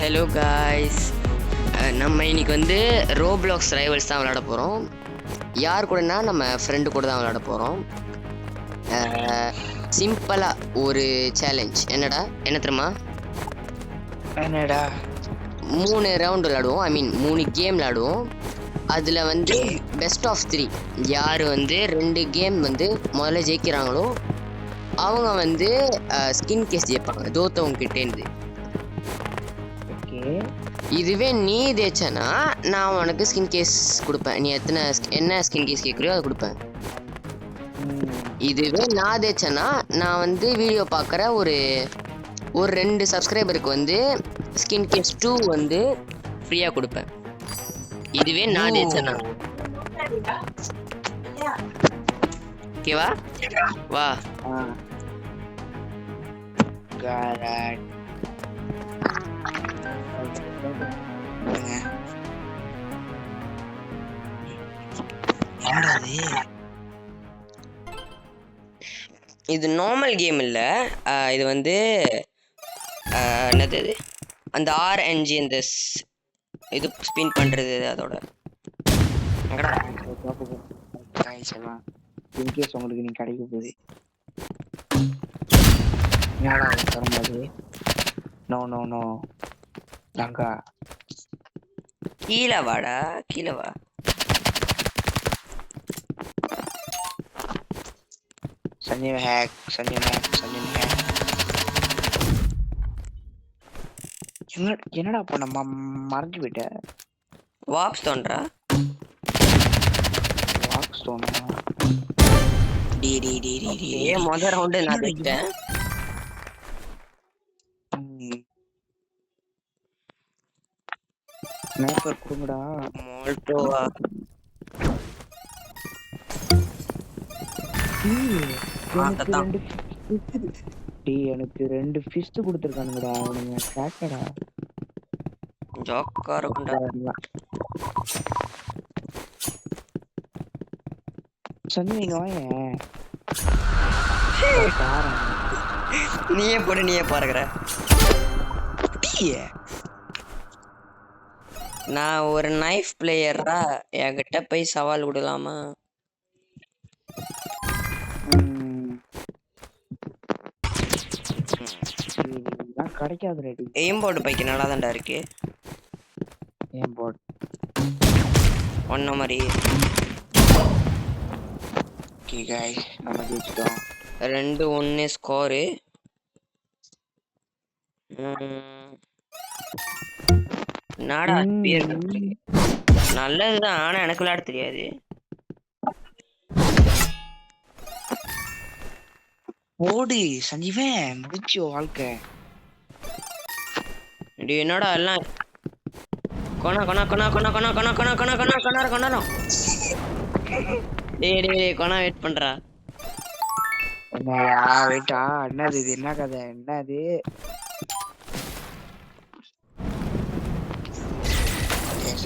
Hello guys, நம்ம இன்னைக்கு வந்து ரோப்ளாக்ஸ் ரைவல்ஸ் தான் விளையாட போகிறோம். யார் கூடனா நம்ம ஃப்ரெண்டு கூட தான் விளையாட போகிறோம். சிம்பிளாக ஒரு சேலஞ்ச். என்ன தெரியுமா? என்னடா 3 ரவுண்ட் விளையாடுவோம். ஐ மீன் 3 கேம் விளையாடுவோம். அதில் வந்து பெஸ்ட் ஆஃப் 3 யார் வந்து 2 கேம் வந்து முதல்ல ஜெயிக்கிறாங்களோ அவங்க வந்து ஸ்கின் கேஸ் ஜெயிப்பாங்க தோத்தவங்க கிட்டேருந்து. இதுவே நீ ஜெயிச்சனா நான் உனக்கு ஸ்கின் கேஸ் கொடுப்பேன். நீ என்ன ஸ்கின் கேஸ் கேட்குறியோ அதை கொடுப்பேன். இதுவே நான் ஜெயிச்சனா நான் வந்து வீடியோ பார்க்குற ஒரு 2 சப்ஸ்கிரைபருக்கு வந்து ஸ்கின் கேஸ் 2 வந்து ஃப்ரீயாக கொடுப்பேன். இதுவே நான் ஜெயிச்சனா. ஓகேவா? வா. இது நார்மல் கேம் இல்ல, இது வந்து என்னது அந்த RNG அந்த இது ஸ்பின் பண்றது அதோட இன்கேஸ் உங்களுக்கு நீ கிடைக்க போகுது. நோ நோ நோ லங்கா கீழே வாடா, கீழே வா. சஞ்சீவ் ஹேக் என்னடா அப்ப நம்ம மறைஞ்சு போயிட்ட. வாப் ஸ்டோன்ரா, வாக் ஸ்டோனா? முதல் ரவுண்டு நான் ஜெயிச்சேன். ஸ்னைப்பர் குடுங்கடா. மோல்டோவா எனக்கு 2 ஃபிஸ்ட் கொடுத்துருக்கானுங்கடா. அவனுங்க கேட்டடா ஜோக்கர் சஞ்சய் நீங்க வாங்க. நீயே பாருகிற. நான் ஒரு நைஃப் பிளேயரா, என்கிட்ட போய் சவால் விடலாமா? கிடைக்காது. ரெடி எய்ம் போர்டு பைக்கு நல்லா தான்டா இருக்கு. எய்ம் போர்டு ஒன்ன மாதிரி. ஓகே गाइस, நம்ம ஜெயிச்சிட்டோம். 2-1 ஸ்கோர். நாடா நல்லதுதான், ஆனா எனக்கு விளையாட தெரியாது. ஓடி சஞ்சீவன், முடிச்சு வாழ்க்கை. என்னடா எல்லாம் கொனா வெயிட் பண்றா. என்னயா வெயிட்டா? என்னது இது? என்ன கதை? என்னது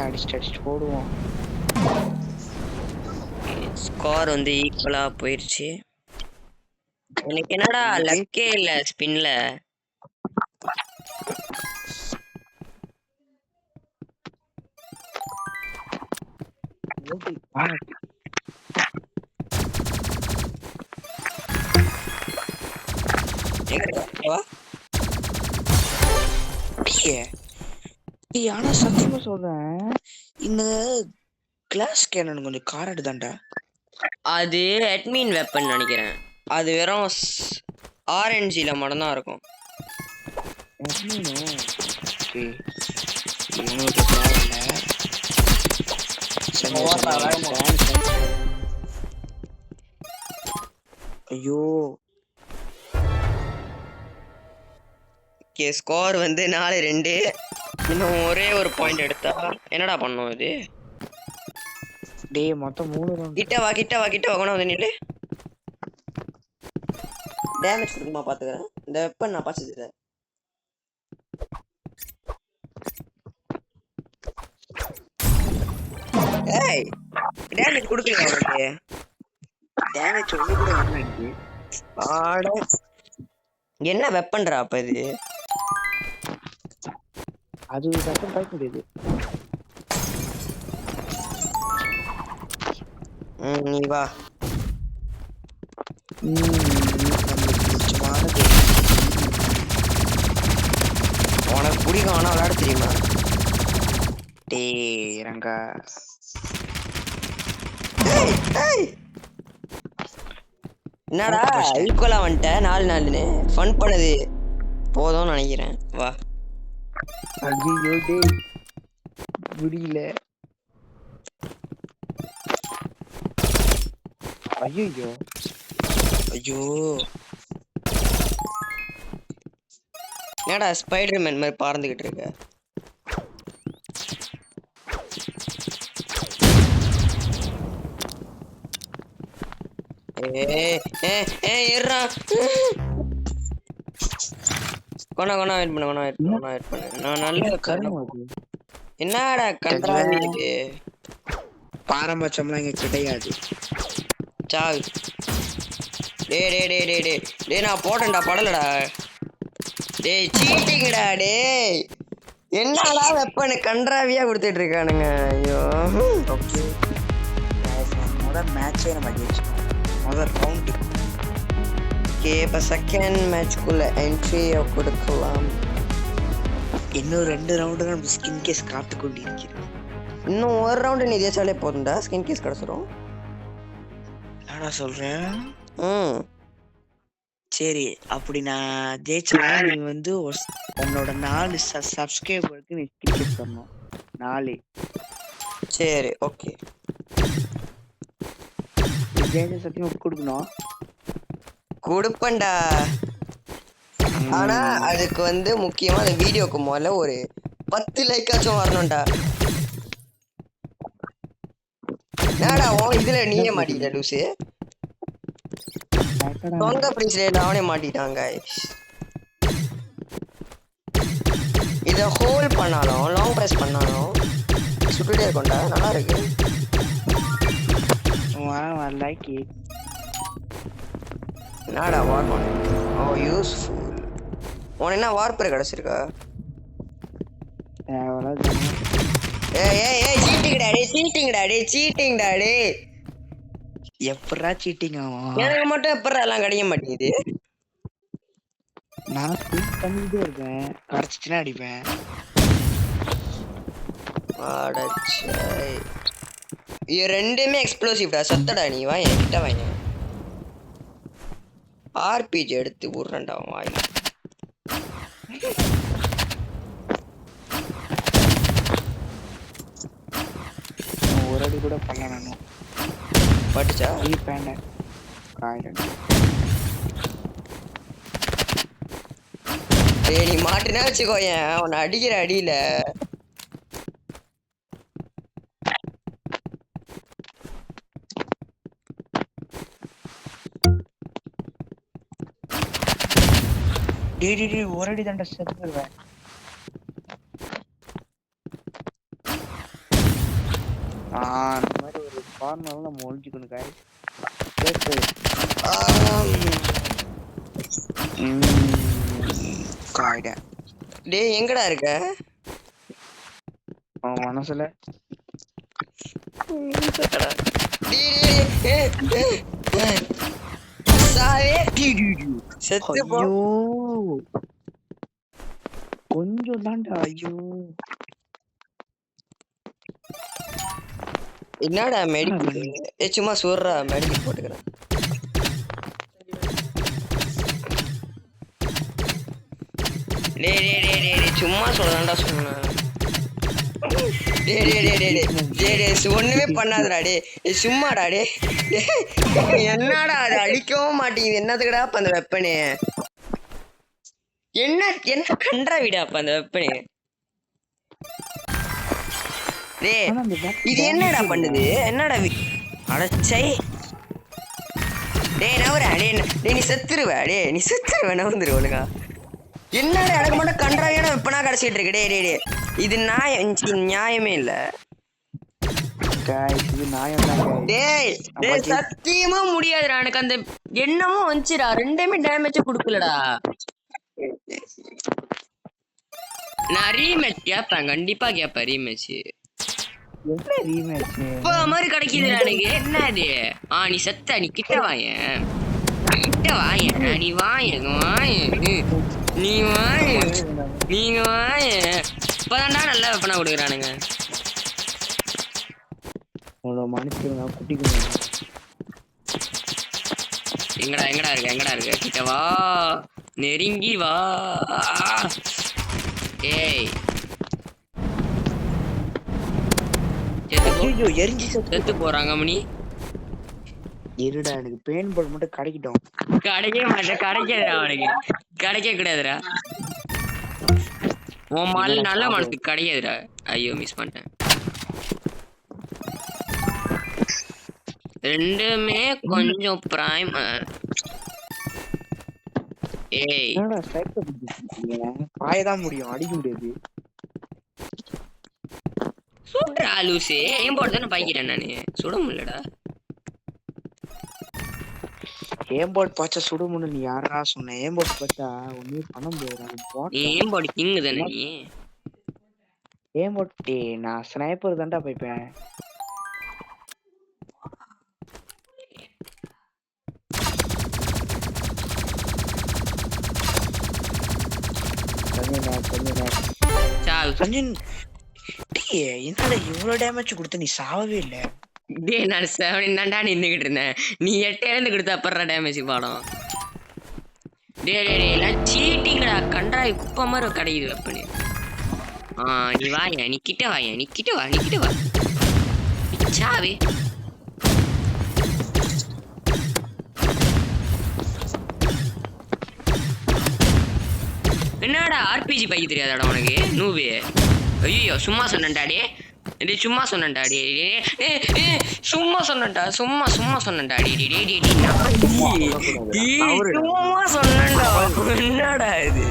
அடிச்சு போடுவோம். ஸ்கோர் வந்து ஈக்குவலா போயிடுச்சு. எனக்கு என்னடா லக்கே இல்ல ஸ்பின்ல. ஆனா சத்தியமா சொல்றேன், இந்த கிளாஸ் கேனன் கொஞ்சம் காரடு தான்டா. அது அட்மின் வெப்பன் நினைக்கிறேன். அது வெறும் RNGல மட்டும் தான் இருக்கும். ஐயோ ஸ்கோர் வந்து 4-2. இன்னும் ஒரே ஒரு பாயிண்ட் எடுத்தா என்னடா பண்ணும் இது? டேய் மொத்தம் 3 ரவுண்ட். கிட்ட வா கொண்டு வந்து நில்லு. டேமேஜ் கொடுக்குமா பாத்துக்கிறேன். இந்த வெப்பன் நான் பாத்துக்கிறேன். ஏய் டேமேஜ் கொடுக்கல உனக்கு. டேமேஜ் ஒண்ணு கூட வரல எனக்கு. என்ன வெப்பன்டா அப்ப இது? அது டக்குன்னு பார்க்க முடியாது. நீ வா. நம்மளுக்கு பிடிச்சமானது. உனக்கு பிடிக்கும் ஆனா விளையாட தெரியுமா? டேய் ரங்கா. என்னடா ஈக்குவலா வந்துட்ட 4-4ன்னு ஃபன் பண்ணது போதும்னு நினைக்கிறேன். வா. ஐயோ டேய் முடியல. ஐயோ ஐயோ என்னடா ஸ்பைடர்மேன் மாதிரி பறந்துகிட்டு இருக்க? ஏறா கொண்டா வெயிட் பண்ணு. நான் நல்லா கருமம் அது. என்னடா கன்றாவி இது. பாரம்பரியம்லாம் இங்க கிடையாது. சாவு. டேய் நான் போட்டேன்டா படலடா. டேய் சீட்டிங்கடா டேய். என்னடா வெப்பன் கன்றாவியா கொடுத்துட்டு இருக்கானுங்க. ஐயோ ஓகே முதல் மேட்சே நம்ம ஜெயிச்சோம். முதல் ரவுண்டு. ஓகே இப்போ செகண்ட் மேட்ச்க்குள்ள என்ட்ரி கொடுக்கலாம். இன்னும் 2 ரவுண்டு நம்ம ஸ்கின் கேஸ் காத்து கொண்டிருக்கிறோம். இன்னும் ஒரு ரவுண்டு நீ ஜெயிச்சாலே போதும்டா, ஸ்கின் கேஸ் கிடச்சிரும். என்னடா சொல்றேன்? ம் சரி அப்படி நான் ஜெயிச்சா நீ வந்து உன்னோட 4 சப்ஸ்கிரைபருக்கு நீ ஸ்கின் கேஸ் பண்ணணும். 4 சரி ஓகே. ஜெயிச்ச சத்தியம் கொடுக்கணும். கொடுப்பேன்டா. ஆனா அதுக்கு வந்து முக்கியமா அந்த வீடியோக்கு முதல்ல ஒரு 10 லைக்காச்சும் வரணும்டா. என்னடா இதுல நீயே மாட்டிக்கிட்ட லூசு. தொங்க பிரின்ஸ்ல அவனே மாட்டிட்டாங்க. இத ஹோல்ட் பண்ணாலும் லாங் பிரஸ் பண்ணாலும் சுட்டுட்டே இருக்கும்டா. நல்லா இருக்கு. I like it. என்னடா வார் பண்ணு. ஓ யூஸ்ஃபுல். உனக்கு என்ன வார்ப்பர் கிடைச்சிருக்கா? ஏய் சீட்டிங்டா டேய். எப்படா சீட்டிங் ஆகும்? எனக்கு மட்டும் எப்படா எல்லாம் கிடைக்க மாட்டேங்குது? நான் ஸ்பீட் பண்ணிட்டே இருக்கேன். கிடைச்சிச்சுன்னா அடிப்பேன். அடச்சை. இது ரெண்டுமே எக்ஸ்ப்ளோசிவ்டா. சத்தடா நீ வா என்கிட்ட வாங்க. ஆர்பிஜி எடுத்து விடுறேன்டா வாயில. ஒரு அடி கூட பண்ணணும். பட்டுச்சா? டேய் நீ மாட்டினா வச்சுக்கோயேன் உன்னை அடிக்கிற அடியில. ஒரு அடி தாண்டா செத்துருவேன். அந்த மாதிரி ஒரு கார்னர்ல நம்ம ஒழிச்சுக்கணும் காய். டேய் எங்கடா இருக்க? மனசுல கொஞ்சம் தாண்டா. ஐயோ என்னடா மெடிக்கல் சும்மா சொல்றா. மெடிக்கல் போட்டுக்கிறேன். டேய் சும்மா சொல்லதான்டா சொன்னேன். ஒண்ணுமே பண்ணாதடா டேய். சும்மாடா டே. என்னடா அது அடிக்கவும் மாட்டேங்குது. என்னதுக்கடா அப்ப அந்த வெப்பனு? என்ன கண்டா விடா அப்ப அந்த வெப்பனு. டேய் இது என்னடா பண்ணுது? என்னடா அடச்சை. டேய் நவரா டேய் நீ செத்துருவ. நீ செத்துருவ நவந்துரு ஒழுங்கா. என்னடா எனக்கு மட்டும் கன்றாவியான வெப்பனா கிடைச்சிட்டு இருக்கு. டேய் இது நியாயமே இல்ல. டேய் சத்தியமா முடியாதுடா. எனக்கு அந்த எண்ணமும் வந்துச்சுடா. ரெண்டுமே டேமேஜ் கொடுக்கலடா. நான் ரீமேட்ச் கேட்பேன், கண்டிப்பா கேட்பேன் ரீமேட்ச். என்ன ரீமேட்ச் இப்போ மாதிரி கிடைக்குது எனக்கு. என்ன அது? நீ செத்த, நீ கிட்ட வாயேன், கிட்ட வாயேன், நீ வாயேன் வாயேன், நீ வாயேன், நீங்க வாயேன். இப்பதான்டா நல்ல வெப்பனா கொடுக்குறானுங்க. மனுஷங்க குட்டிக்கு எங்கடா எங்கடா இருக்க, எங்கடா இருக்க? கிட்ட வா, நெருங்கி வா. ஏய் செத்து போறாங்க மணி. இருடா எனக்கு பெயின் பால் மட்டும் கிடைக்கட்டும். கிடைக்கவே மாட்டேன், கிடைக்காதுடா அவனுக்கு, கிடைக்க கூடாதுடா. உன் மால் நல்ல மனசுக்கு கிடைக்காதுடா. ஐயோ மிஸ் பண்ணிட்டேன். ரெண்டுமே கொஞ்சம் பிரைம். ஏய் பாயதான் முடியும், அடிக்க முடியாது. சுடுறா லூசே, ஏன் போட்டு தானே பாய்க்கிறேன் நானு, சுட முடியலடா. ஏம்போட் பாச்சா சுடுமுன்னு நீ யாரா சொன்ன? ஏம்போட் பாச்சா ஒன்னும் பண்ண முடியாது. ஏன் போட்டு கிங் தானே நீ? ஏம்போட் நான் ஸ்னைப்பர் தான்டா போய்ப்பேன். என்னடா இவ்வளவு டேமேஜ் கொடுத்த, நீ சாவவே இல்ல. டேய் நான் 7 தான்டா நின்னுகிட்டு இருந்தேன், நீ 8 இருந்து கொடுத்த அப்புறம் டேமேஜ் பாடம். டேய் டேய் டேய் நான் சீட்டிங்கடா, கண்டாய் குப்பை மாதிரி கிடைக்குது வெப்பனு. நீ வாயா, நீ கிட்ட வாயா, நீ கிட்ட வா, நீ கிட்ட வா சாவே. என்னடா ஆர்பிஜி பைக்கு தெரியாதாடா உனக்கு நூபே? ஐயோ சும்மா சொன்னேன்டாடி, டேய் சும்மா சொன்னேன்டாடி, சும்மா சொன்னேன்டா, சும்மா சும்மா சொன்னேன்டாடி, சும்மா சொன்னேன்டா. என்னடா இது?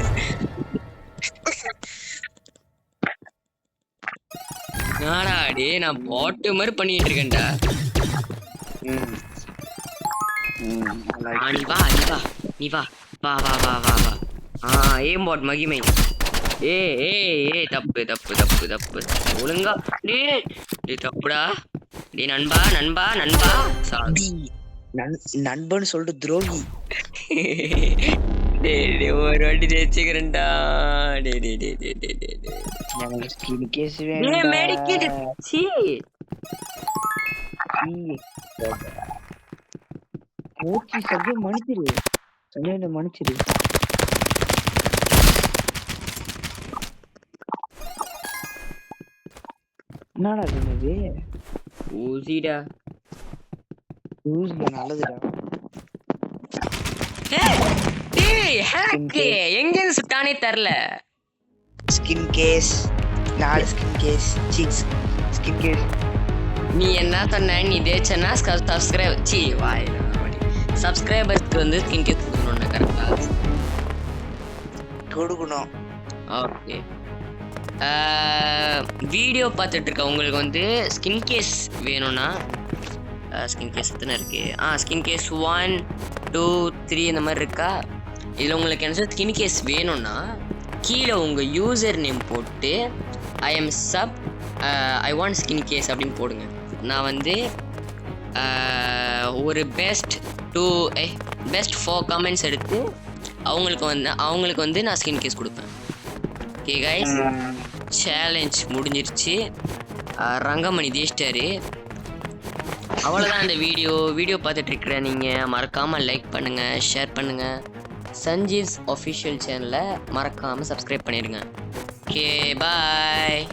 நாடாடி நான் பாட்டு மாதிரி பண்ணிட்டு இருக்கேன்டா. நீ வா, நீ வா, நீ வா, வா வா வா வா வா. ஏம் பாட் மகிமை. ஏ ஏ ஏ தப்பு தப்பு தப்பு தப்பு ஒழுங்கா. டேய் தப்புடா. டேய் நண்பா நண்பா நண்பா, நண்பன் சொல்லிட்டு துரோகி. டேய் ஒரு வாட்டி ஜெயிச்சுக்கிறேன்டா. டேய் டேய் டேய் டேய் டேய் டேய் எனக்கு ஸ்கின் கேஸ் வேணும். மெடிக்கேட் சீ ஓகே சகே மனுச்சிரு, சகே மனுச்சிரு. என்னடா இது? ஊசிடா, ஊசி நல்லதுடா. டேய் ஹேக் எங்க இருந்து சுட்டானே தெரியல. ஸ்கின் கேஸ் 4 ஸ்கின் கேஸ் சீஸ் ஸ்கின் கேஸ். நீ என்ன சொன்ன? நீ தேச்சனா சப்ஸ்கிரைப் சி வாய் சப்ஸ்கிரைபர்ஸ்க்கு வந்து ஸ்கின் கேஸ் கொடுக்கணும்னா கரெக்டா கொடுக்கணும். ஓகே வீடியோ பார்த்துட்டு இருக்க உங்களுக்கு வந்து ஸ்கின் கேஸ் வேணும்னா ஸ்கின் கேஸ் எத்தனை இருக்கு? ஸ்கின் கேஸ் 1 2 3 இந்த மாதிரி இருக்கா? இதில் உங்களுக்கு என்ன ஸ்கின் கேஸ் வேணும்னா கீழே உங்கள் யூசர் நேம் போட்டு ஐ வாண்ட் ஸ்கின் கேஸ் அப்படின்னு போடுங்க. நான் வந்து ஒரு பெஸ்ட் 4 கமெண்ட்ஸ் எடுத்து அவங்களுக்கு வந்து நான் ஸ்கின் கேஸ் கொடுப்பேன். ஓகே கைஸ், சேலஞ்ச் முடிஞ்சிருச்சு. ரங்கமணி ஜெயிச்சிட்டாரு. அவ்வளோதான் இந்த வீடியோ பார்த்துட்டு இருக்கிற நீங்கள் மறக்காமல் லைக் பண்ணுங்கள், ஷேர் பண்ணுங்கள். சஞ்சீவ்ஸ் ஒஃபிஷியல் சேனலை மறக்காமல் சப்ஸ்கிரைப் பண்ணிடுங்க. Okay bye.